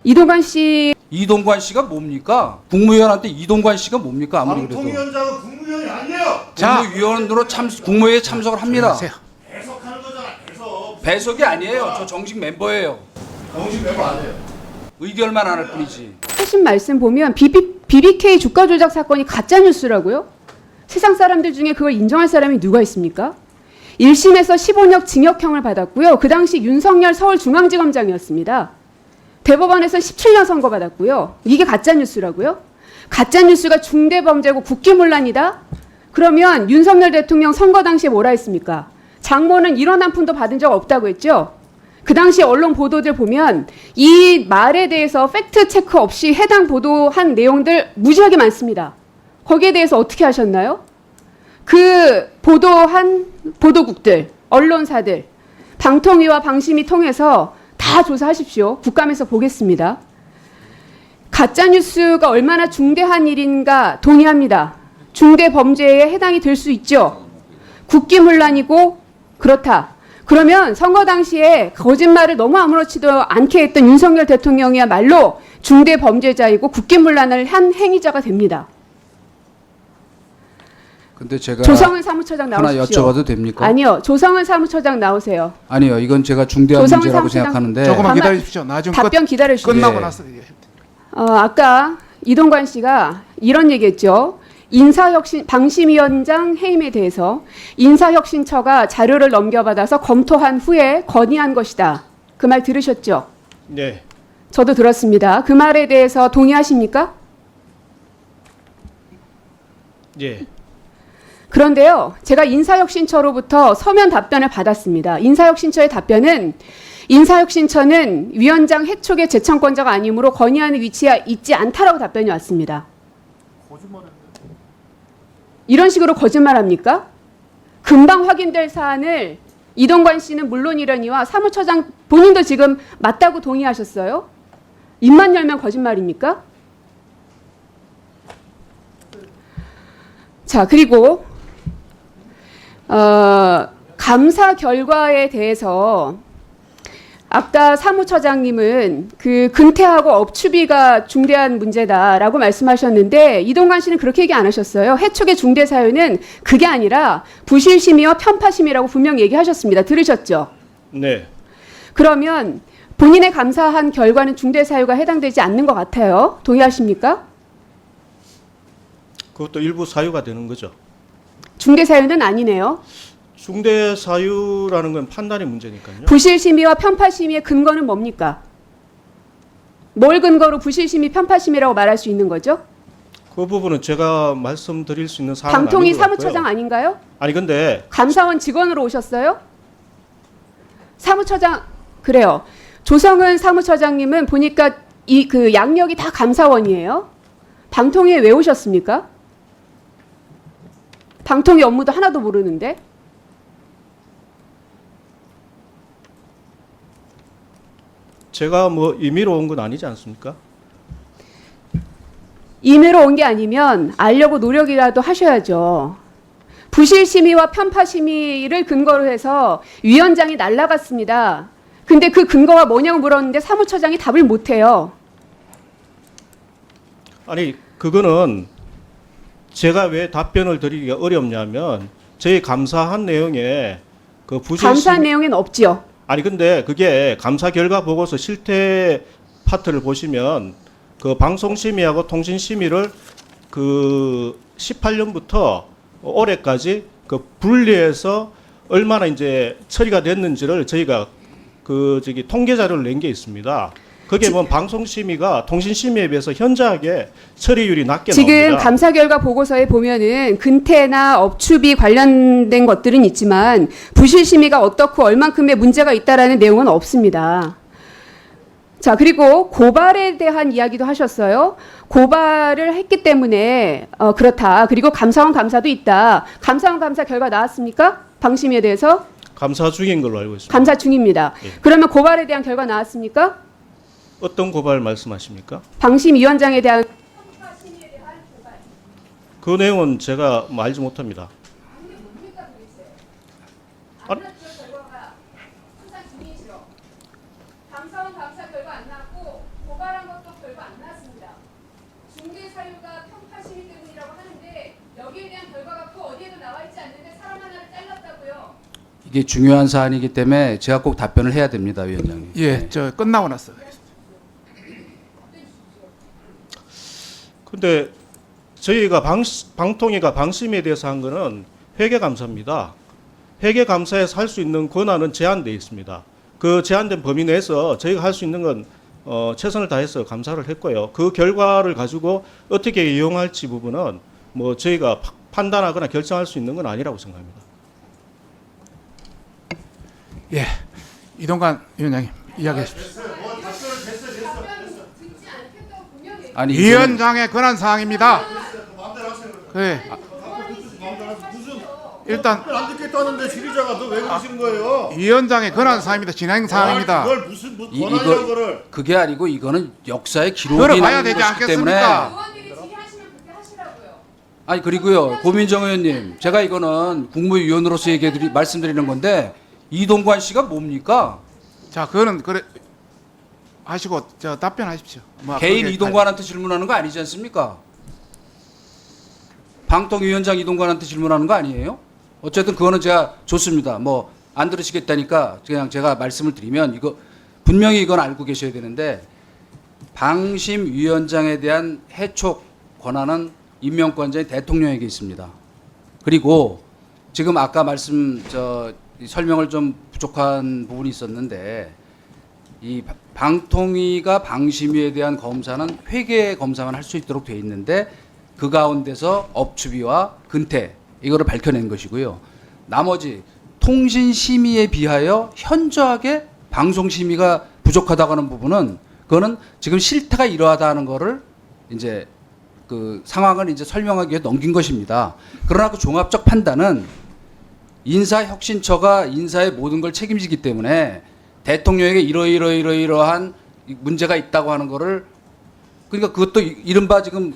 이동관 씨. 이동관 씨가 뭡니까? 국무위원한테 이동관 씨가 뭡니까? 아무리 그래도 방통위원장은 국무위원이 아니에요. 국무위원으로 국무회의에 참석을 합니다. 배석하는 거잖아. 배석. 배석이 아니에요. 저 정식 멤버예요. 정식 멤버 아니에요. 의결만 안 할 뿐이지. 하신 말씀 보면 BBK 주가 조작 사건이 가짜 뉴스라고요? 세상 사람들 중에 그걸 인정할 사람이 누가 있습니까? 1심에서 15년 징역형을 받았고요. 그 당시 윤석열 서울중앙지검장이었습니다. 대법원에서 17년 선고받았고요. 이게 가짜 뉴스라고요? 가짜 뉴스가 중대범죄고 국기문란이다? 그러면 윤석열 대통령 선거 당시에 뭐라 했습니까? 장모는 이런 한 푼도 받은 적 없다고 했죠? 그 당시 언론 보도들 보면 이 말에 대해서 팩트 체크 없이 해당 보도한 내용들 무지하게 많습니다. 거기에 대해서 어떻게 하셨나요? 그 보도한 보도국들, 언론사들, 방통위와 방심위 통해서 다 조사하십시오. 국감에서 보겠습니다. 가짜뉴스가 얼마나 중대한 일인가 동의합니다. 중대 범죄에 해당이 될 수 있죠. 국기문란이고 그렇다. 그러면 선거 당시에 거짓말을 너무 아무렇지도 않게 했던 윤석열 대통령이야말로 중대 범죄자이고 국기문란을 한 행위자가 됩니다. 근데 제가 조성은 사무처장 하나 나오십시오. 여쭤봐도 됩니까? 아니요. 조성은 사무처장 나오세요. 아니요. 이건 제가 중대한 조성은 문제라고 사무처장 생각하는데 조금만 기다리십시오. 나중에 답변 기다려주시죠. 끝나고 예. 나서 아까 이동관 씨가 이런 얘기했죠. 인사혁신 방심위원장 해임에 대해서 인사혁신처가 자료를 넘겨받아서 검토한 후에 건의한 것이다. 그 말 들으셨죠? 네. 저도 들었습니다. 그 말에 대해서 동의하십니까? 예. 그런데요, 제가 인사혁신처로부터 서면 답변을 받았습니다. 인사혁신처의 답변은 인사혁신처는 위원장 해촉의 재청권자가 아니므로 건의하는 위치에 있지 않다라고 답변이 왔습니다. 이런 식으로 거짓말합니까? 금방 확인될 사안을 이동관 씨는 물론이려니와 사무처장 본인도 지금 맞다고 동의하셨어요? 입만 열면 거짓말입니까? 자, 그리고 감사 결과에 대해서 아까 사무처장님은 그 근태하고 업추비가 중대한 문제다라고 말씀하셨는데 이동관 씨는 그렇게 얘기 안 하셨어요. 해촉의 중대 사유는 그게 아니라 부실심의와 편파심이라고 분명히 얘기하셨습니다. 들으셨죠? 네. 그러면 본인의 감사한 결과는 중대 사유가 해당되지 않는 것 같아요. 동의하십니까? 그것도 일부 사유가 되는 거죠. 중대 사유는 아니네요. 중대 사유라는 건 판단의 문제니까요. 부실심의와 편파심의의 근거는 뭡니까? 뭘 근거로 부실심의, 편파심이라고 말할 수 있는 거죠? 그 부분은 제가 말씀드릴 수 있는 사안은 방통위 아닌 것 같고요. 사무처장 아닌가요? 아니 근데 감사원 직원으로 오셨어요? 사무처장 그래요. 조성은 사무처장님은 보니까 이 그 양력이 다 감사원이에요. 방통위에 왜 오셨습니까? 방통위 업무도 하나도 모르는데. 제가 뭐 임의로 온 건 아니지 않습니까? 임의로 온 게 아니면 알려고 노력이라도 하셔야죠. 부실심의와 편파심의를 근거로 해서 위원장이 날라갔습니다. 근데 그 근거가 뭐냐고 물었는데 사무처장이 답을 못해요. 아니 그거는 제가 왜 답변을 드리기가 어렵냐면 저희 감사한 내용에 그 감사한 내용엔 없지요. 아니 근데 그게 감사 결과 보고서 실태 파트를 보시면 그 방송심의하고 통신심의를 그 18년부터 올해까지 그 분리해서 얼마나 이제 처리가 됐는지를 저희가 그 저기 통계 자료를 낸 게 있습니다. 그게 뭐 방송심의가 통신심의에 비해서 현저하게 처리율이 낮게 지금 나옵니다. 감사 결과 보고서에 보면은 근태나 업추비 관련된 것들은 있지만 부실심의가 어떻고 얼만큼의 문제가 있다라는 내용은 없습니다. 자, 그리고 고발에 대한 이야기도 하셨어요. 고발을 했기 때문에 그렇다. 그리고 감사원 감사도 있다. 감사원 감사 결과 나왔습니까? 방심위에 대해서? 감사 중인 걸로 알고 있습니다. 감사 중입니다. 예. 그러면 고발에 대한 결과 나왔습니까? 어떤 고발 말씀하십니까? 방심위원장에 대한 그 내용은 제가 뭐 알지 못합니다. 아니, 감사원 감사 결과 안 나왔고 고발한 것도 결과 안 나왔습니다. 중대 사유가 평파심의 때문이라고 하는데 여기에 대한 결과가 그 어디에도 나와 있지 않는데 사람 하나를 잘랐다고요. 이게 중요한 사안이기 때문에 제가 꼭 답변을 해야 됩니다, 위원장님. 예, 저 끝나고 났어. 근데 저희가 방통위가 방심에 대해서 한 거는 회계감사입니다. 회계감사에서 할 수 있는 권한은 제한되어 있습니다. 그 제한된 범위 내에서 저희가 할 수 있는 건 최선을 다해서 감사를 했고요. 그 결과를 가지고 어떻게 이용할지 부분은 뭐 저희가 판단하거나 결정할 수 있는 건 아니라고 생각합니다. 예, 이동관 위원장님 이야기하십시오. 듣지 않겠다고 분명히 아니 위원장의 권한 사항입니다. 네, 일단 안 듣겠다는데 지리자가 너 왜 그러시는 거예요? 위원장의 권한 사항입니다. 진행 사항입니다. 그걸 무슨 뭐 이거 권한이란 거를 그게 아니고 이거는 역사의 기록이 들어봐야 남은 되지 것이기 때문에 않겠습니까? 의원들이 질의하시면 그렇게 하시라고요. 아니 그리고요 고민정 의원님 제가 이거는 국무위원으로서 말씀드리는 건데 이동관 씨가 뭡니까? 자, 그거는 그래 하시고 저 답변하십시오. 뭐 개인 그게 이동관한테 질문하는 거 아니지 않습니까? 방통위원장 이동관한테 질문하는 거 아니에요? 어쨌든 그거는 제가 좋습니다. 뭐 안 들으시겠다니까 그냥 제가 말씀을 드리면 이거 분명히 이건 알고 계셔야 되는데 방심위원장에 대한 해촉 권한은 임명권자인 대통령에게 있습니다. 그리고 지금 아까 설명을 좀 부족한 부분이 있었는데 이 방통위가 방심위에 대한 검사는 회계 검사만 할 수 있도록 돼 있는데 그 가운데서 업추비와 근태 이거를 밝혀낸 것이고요. 나머지 통신심의에 비하여 현저하게 방송심의가 부족하다고 하는 부분은 그거는 지금 실태가 이러하다 하는 거를 이제 그 상황을 이제 설명하기 위해 넘긴 것입니다. 그러나 그 종합적 판단은 인사혁신처가 인사의 모든 걸 책임지기 때문에 대통령에게 이러한 문제가 있다고 하는 거를 그러니까 그것도 이른바 지금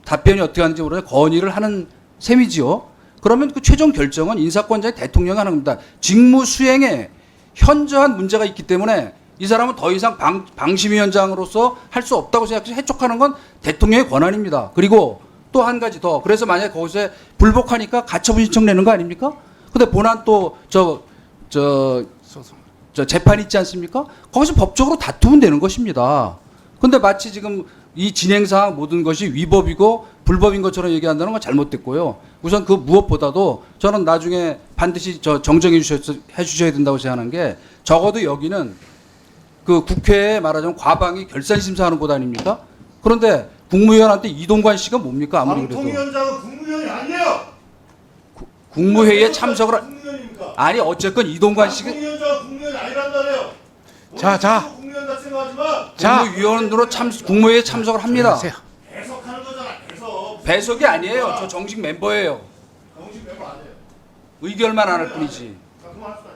답변이 어떻게 하는지 모르는데 건의를 하는 셈이지요. 그러면 그 최종 결정은 인사권자의 대통령이 하는 겁니다. 직무 수행에 현저한 문제가 있기 때문에 이 사람은 더 이상 방심위원장으로서 할 수 없다고 생각해서 해촉하는 건 대통령의 권한입니다. 그리고 또 한 가지 더. 그래서 만약에 거기서 불복하니까 가처분 신청 내는 거 아닙니까? 근데 본안 또 소송. 저 재판 있지 않습니까? 거기서 법적으로 다투면 되는 것입니다. 근데 마치 지금 이 진행사항 모든 것이 위법이고 불법인 것처럼 얘기한다는 건 잘못됐고요. 우선 그 무엇보다도 저는 나중에 반드시 정정해 주셔야 된다고 생각하는 게 적어도 여기는 그 국회에 말하자면 과방위 결산 심사하는 곳 아닙니까? 그런데 국무위원한테 이동관 씨가 뭡니까? 아무리 그래도 방통위원장은 국무위원이 아니에요. 국무회의에 참석을 국무위원입니까? 아니 어쨌건 이동관 씨가 방통위원장은 국무위원이 아니란 말이에요. 자. 국무위원다 생각하지만 자. 국무위원으로 국무회의에 참석을 합니다. 하세요. 배석하는 거잖아. 배석. 배석이 아니에요. 저 정식 멤버예요. 정식 멤버 아니에요. 의결만 안 할 뿐이지. 그만할 수